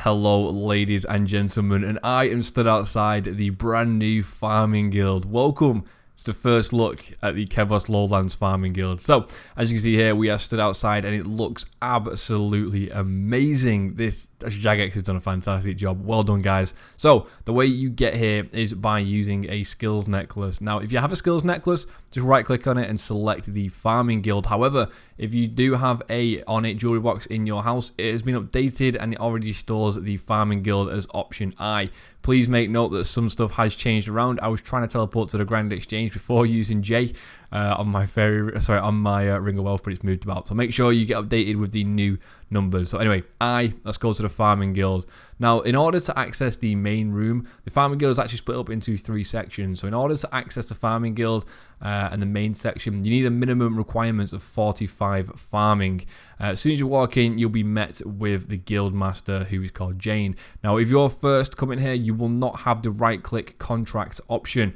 Hello ladies and gentlemen, and I am stood outside the brand new farming guild. Welcome to the first look at the Kebos Lowlands farming guild. So as you can see here, we are stood outside and it looks absolutely amazing. This Jagex has done a fantastic job. Well done guys. So the way you get here is by using a skills necklace. Now if you have a skills necklace, just right click on it and select the farming guild. However, if you do have a ornate jewelry box in your house, it has been updated and it already stores the farming guild as option I. Please make note that some stuff has changed around. I was trying to teleport to the Grand Exchange before using J on my Ring of Wealth, but it's moved about. So make sure you get updated with the new numbers. So anyway, let's go to the farming guild. Now, in order to access the main room, the farming guild is actually split up into 3 sections. So in order to access the farming guild and the main section, you need a minimum requirements of 45 farming. As soon as you walk in, you'll be met with the guild master, who is called Jane. Now, if you're first coming here, you will not have the right-click contracts option.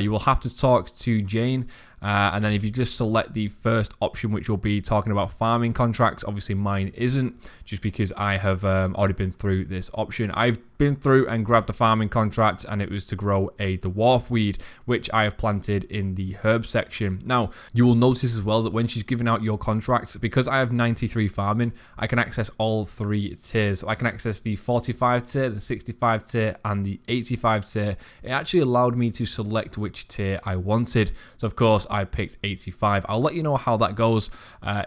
You will have to talk to Jane. And then if you just select the first option, which will be talking about farming contracts, obviously mine isn't, just because I have already been through this option. I've been through and grabbed the farming contract, and it was to grow a dwarf weed, which I have planted in the herb section. Now, you will notice as well that when she's giving out your contracts, because I have 93 farming, I can access all 3 tiers. So I can access the 45 tier, the 65 tier, and the 85 tier. It actually allowed me to select which tier I wanted. So of course, I picked 85. I'll let you know how that goes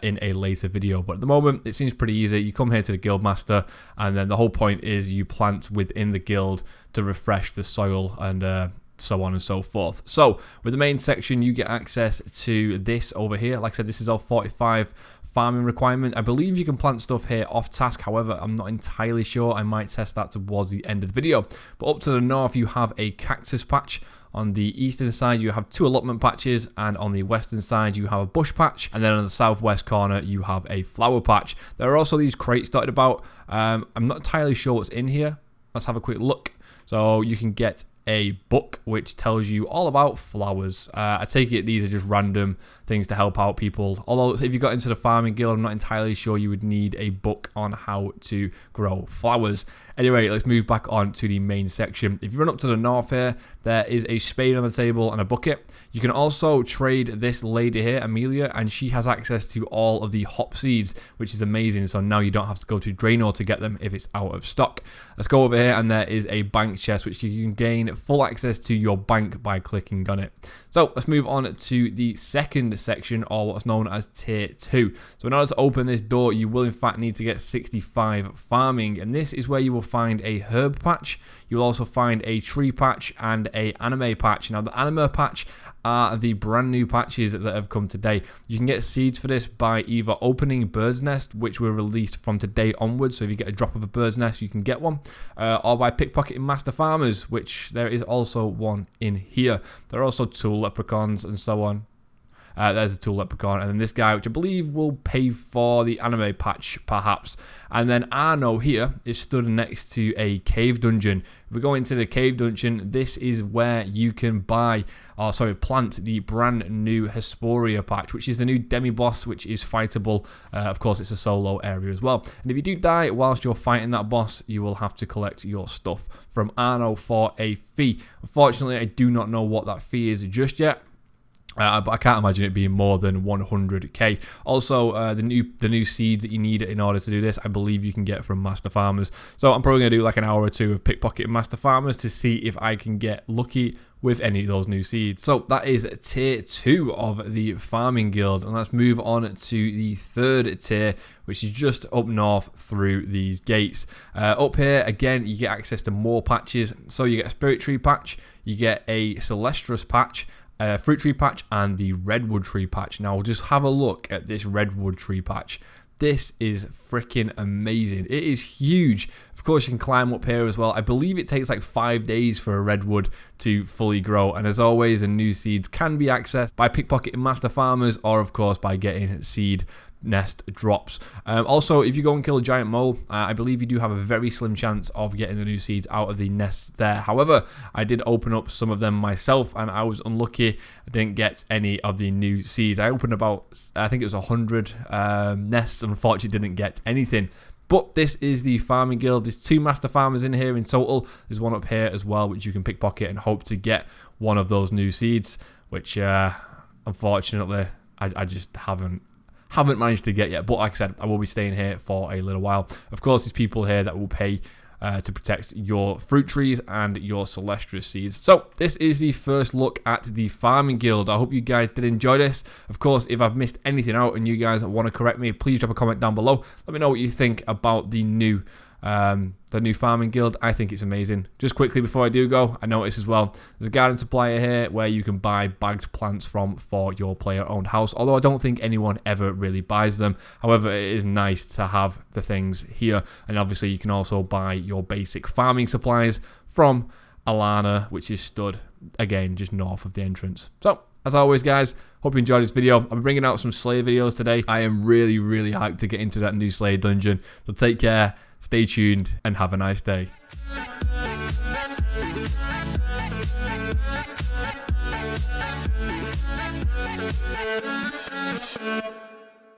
in a later video, but at the moment it seems pretty easy. You come here to the guild master, and then the whole point is you plant within the guild to refresh the soil and so on and so forth. So with the main section, you get access to this over here. Like I said, this is all 45 farming requirement. I believe you can plant stuff here off task. However, I'm not entirely sure. I might test that towards the end of the video. But up to the north, you have a cactus patch. On the eastern side, you have 2 allotment patches, and on the western side, you have a bush patch, and then on the southwest corner, you have a flower patch. There are also these crates dotted about. I'm not entirely sure what's in here. Let's have a quick look. So you can get a book which tells you all about flowers. I take it these are just random things to help out people. Although if you got into the farming guild, I'm not entirely sure you would need a book on how to grow flowers. Anyway, let's move back on to the main section. If you run up to the north here, there is a spade on the table and a bucket. You can also trade this lady here, Amelia, and she has access to all of the hop seeds, which is amazing. So now you don't have to go to Draenor to get them if it's out of stock. Let's go over here, and there is a bank chest, which you can gain full access to your bank by clicking on it. So let's move on to the second section, or what's known as tier 2. So in order to open this door, you will in fact need to get 65 farming, and this is where you will find a herb patch. You'll also find a tree patch and a anime patch. Now the anime patch are the brand new patches that have come today. You can get seeds for this by either opening bird's nest, which were released from today onwards. So if you get a drop of a bird's nest, you can get one, or by pickpocketing master farmers, which there is also one in here. There are also tool leprechauns and so on. There's a tool leprechaun, and then this guy, which I believe will pay for the anime patch, perhaps. And then Arno here is stood next to a cave dungeon. If we go into the cave dungeon, this is where you can plant the brand new Hesperia patch, which is the new demi-boss, which is fightable. Of course, it's a solo area as well. And if you do die whilst you're fighting that boss, you will have to collect your stuff from Arno for a fee. Unfortunately, I do not know what that fee is just yet. But I can't imagine it being more than 100k. Also, the new seeds that you need in order to do this, I believe you can get from master farmers. So I'm probably going to do like an hour or 2 of pickpocketing master farmers to see if I can get lucky with any of those new seeds. So that is tier 2 of the farming guild, and let's move on to the third tier, which is just up north through these gates. Up here again, you get access to more patches. So you get a spirit tree patch, you get a celestious patch, fruit tree patch, and the redwood tree patch. Now just have a look at this redwood tree patch. This is freaking amazing. It is huge. Of course, you can climb up here as well. I believe it takes like 5 days for a redwood to fully grow. And as always, the new seeds can be accessed by pickpocketing master farmers, or of course by getting seed nest drops. Also, if you go and kill a giant mole, I believe you do have a very slim chance of getting the new seeds out of the nests there. However, I did open up some of them myself, and I was unlucky. I didn't get any of the new seeds. I opened about, I think it was 100 nests, and unfortunately didn't get anything. But this is the farming guild. There's 2 master farmers in here in total. There's one up here as well, which you can pickpocket and hope to get one of those new seeds, which unfortunately I just haven't managed to get yet. But like I said, I will be staying here for a little while. Of course, there's people here that will pay to protect your fruit trees and your Celestial seeds. So this is the first look at the farming guild. I hope you guys did enjoy this. Of course, if I've missed anything out and you guys want to correct me, please drop a comment down below. Let me know what you think about the new farming guild. I think it's amazing. Just quickly before I do go, I noticed as well, there's a garden supplier here where you can buy bagged plants from for your player-owned house, although I don't think anyone ever really buys them. However, it is nice to have the things here, and obviously you can also buy your basic farming supplies from Alana, which is stood, again, just north of the entrance. So, as always, guys, hope you enjoyed this video. I'm bringing out some Slayer videos today. I am really, really hyped to get into that new Slayer dungeon. So take care, stay tuned, and have a nice day.